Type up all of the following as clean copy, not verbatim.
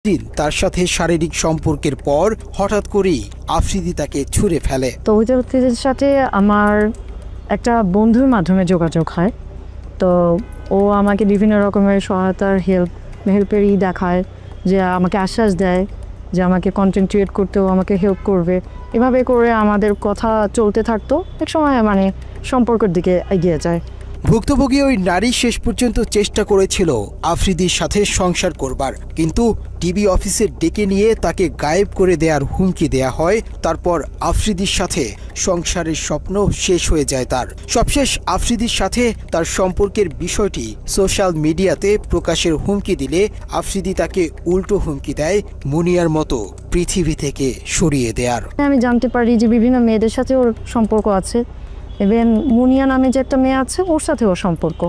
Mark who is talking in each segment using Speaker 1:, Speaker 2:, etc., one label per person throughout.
Speaker 1: দিন তার সাথে শারীরিক সম্পর্কের পর হঠাৎ করেই আফ্রিদি তাকে ছুঁড়ে ফেলে।
Speaker 2: তো ওই ব্যক্তির সাথে আমার একটা বন্ধুর মাধ্যমে যোগাযোগ হয়। তো ও আমাকে বিভিন্ন রকমের সহায়তার হেল্পেরই দেখায়, যে আমাকে আশ্বাস দেয় যে আমাকে কন্টেন্ট ক্রিয়েট করতেও আমাকে হেল্প করবে। এভাবে করে আমাদের কথা চলতে থাকতো, এক সময় মানে সম্পর্কের দিকে এগিয়ে যায়।
Speaker 1: ভুক্তভোগী ওই নারী শেষ পর্যন্ত চেষ্টা করেছিল আফ্রিদির সাথে সংসার করবার, কিন্তু ডিবি অফিসে ডেকে নিয়ে তাকে গায়েব করে দেওয়ার হুমকি দেয়া হয়। তারপর আফ্রিদির সাথে সংসারের স্বপ্ন শেষ হয়ে যায় তার। সবশেষ আফ্রিদির সাথে তার সম্পর্কের বিষয়টি সোশ্যাল মিডিয়াতে প্রকাশের হুমকি দিলে আফ্রিদি তাকে উল্টো হুমকি দেয় মুনিয়ার মতো পৃথিবী থেকে সরিয়ে দেয়ার।
Speaker 2: আমি জানতে পারি যে বিভিন্ন মেয়েদের সাথে ওর সম্পর্ক আছে, ইভেন মুনিয়া নামে যে একটা মেয়ে আছে ওর সাথে ওর সম্পর্ক।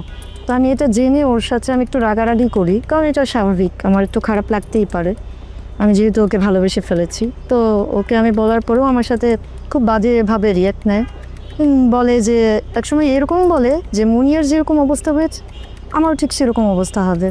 Speaker 2: তো আমি এটা জেনে ওর সাথে আমি একটু রাগারাগি করি, কারণ এটা স্বাভাবিক, আমার একটু খারাপ লাগতেই পারে, আমি যেহেতু ওকে ভালোবেসে ফেলেছি। তো ওকে আমি বলার পরেও আমার সাথে খুব বাজেভাবে রিয়াক্ট নেয়। বলে যে একসময় এরকম বলে যে মুনিয়ার যেরকম অবস্থা হয়েছে আমারও ঠিক সেরকম অবস্থা হবে,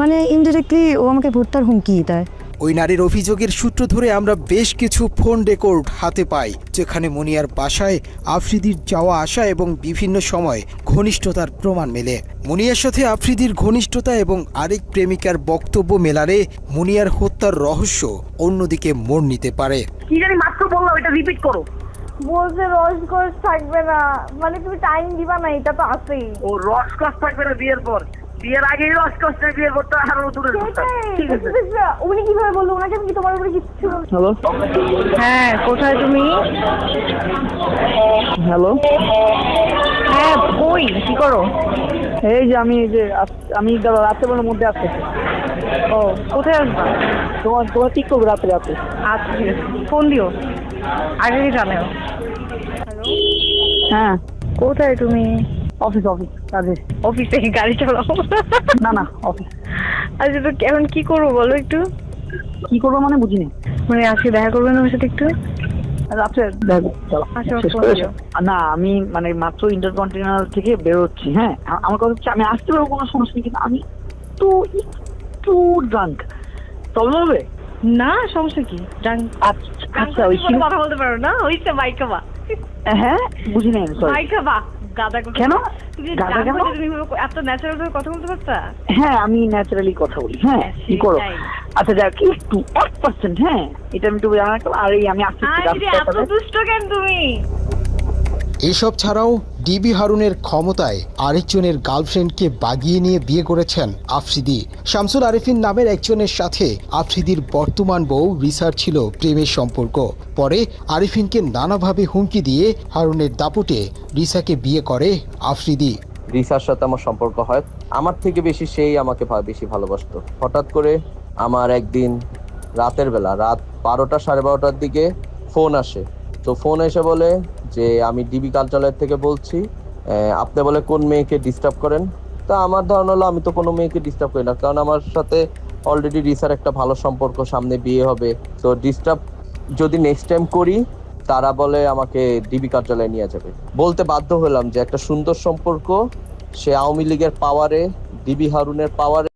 Speaker 2: মানে ইনডিরেক্টলি ও আমাকে ভোটটার হুমকি দেয়।
Speaker 1: ওই নারীর অভিযোগের সূত্র ধরে আমরা বেশ কিছু ফোন রেকর্ড হাতে পাই, যেখানে মুনিয়ার বাসায় আফ্রিদির যাওয়া আসা এবং বিভিন্ন সময় ঘনিষ্ঠতার প্রমাণ মেলে। মুনিয়ার সাথে আফ্রিদির ঘনিষ্ঠতা এবং আরেক প্রেমিকার বক্তব্য মেলালে মুনিয়ার হত্যার রহস্য অন্যদিকে মোড় নিতে পারে।
Speaker 3: কি জানি মাত্র বললাম, এটা রিপিট করো।
Speaker 4: বলছে রসকস থাকবে না, মানে তুমি টাইম দিবা না, এটা তো আছেই।
Speaker 3: ও রসকস থাকবে না বিয়ের পর, বিয়ের আগেই রসকস না, বিয়ের পর তো আরো দূরের কথা। ঠিক আছে,
Speaker 4: উনি কিভাবে বললো? ওনাকে আমি কি তোমার উপরে কিচ্ছু।
Speaker 3: হ্যালো,
Speaker 4: হ্যাঁ কোথায় তুমি?
Speaker 3: হ্যালো,
Speaker 4: হ্যাঁ কই, কি করো?
Speaker 3: এই যে আমি রাত্রেবেলার মধ্যে আসছি।
Speaker 4: ও কোথায় আসবা?
Speaker 3: তোমার ঠিক করবো রাত্রে।
Speaker 4: আচ্ছা ঠিক আছে, ফোন দিও, আগে জানাও।
Speaker 3: হ্যাঁ,
Speaker 4: কোথায় তুমি?
Speaker 3: অফিস কাজে।
Speaker 4: অফিসে গাড়ি চালাও?
Speaker 3: না অফিস।
Speaker 4: আচ্ছা তো এখন কি করবো বলো একটু।
Speaker 3: কি করবো মানে বুঝিনি।
Speaker 4: মানে আজকে দেখা করবেন আমার সাথে একটু?
Speaker 3: রাত্রে দেখো, চলো।
Speaker 4: আচ্ছা,
Speaker 3: শেষ
Speaker 4: ফোন
Speaker 3: করে
Speaker 4: দিও।
Speaker 3: এসো। না আমি মানে মাত্র ইন্টারকন্টিনেন্টাল থেকে বেরোচ্ছি। হ্যাঁ, আমার কথা হচ্ছে আমি আসতে পারবো, কোনো সমস্যা নেই, কিন্তু আমি একটু ড্রাঙ্ক। প্রবলেম হবে?
Speaker 4: না সমস্যা কি,
Speaker 3: আচ্ছা ওই
Speaker 4: কথা বলতে পারো না, ওইটা মাইকাবা।
Speaker 3: হ্যাঁ বুঝি নাই, সরি।
Speaker 4: মাইকাবা গাদা
Speaker 3: কেন?
Speaker 4: তুমি
Speaker 3: গাদা কেন?
Speaker 4: তুমি এত ন্যাচারাল ভাবে কথা বলতে পারতা?
Speaker 3: হ্যাঁ আমি ন্যাচারালি কথা বলি। হ্যাঁ কি করো? আচ্ছা যাক, একটু 1%। হ্যাঁ এটা আমি একটু জানা রাখলাম। আর এই আমি আসছি
Speaker 4: এত দুষ্ট কেন তুমি?
Speaker 1: এসব ছাড়াও ডিবি হারুনের ক্ষমতায় আরেকজনের গার্লফ্রেন্ডকে বাগিয়ে নিয়ে বিয়ে করেছেন আফ্রিদি। শামসুল আরেফিন নামের একজনের সাথে আফ্রিদির বর্তমান বউ রিসার ছিল প্রেমের সম্পর্ক। পরে আরেফিনকে নানাভাবে হুমকি দিয়ে হারুনের দাপটে রিসাকে বিয়ে করে আফ্রিদি।
Speaker 5: রিসার সাথে আমার সম্পর্ক হয়, আমার থেকে বেশি সেই আমাকে বেশি ভালোবাসতো। হঠাৎ করে আমার একদিন রাতের বেলা, রাত 12টা 12:30টার দিকে ফোন আসে। তো ফোন এসে বলে যে আমি ডিবি কার্যালয় থেকে বলছি, আপনি বলে কোন মেয়েকে ডিস্টার্ব করেন। তা আমার ধারণা হলো আমি তো কোনো মেয়েকে ডিস্টার্ব করি না, কারণ আমার সাথে অলরেডি রিসার একটা ভালো সম্পর্ক, সামনে বিয়ে হবে। তো ডিস্টার্ব যদি নেক্সট টাইম করি, তারা বলে আমাকে ডিবি কার্যালয়ে নিয়ে যাবে। বলতে বাধ্য হলাম যে একটা সুন্দর সম্পর্ক, সে আওয়ামী লীগের পাওয়ারে, ডিবি হারুনের পাওয়ারে।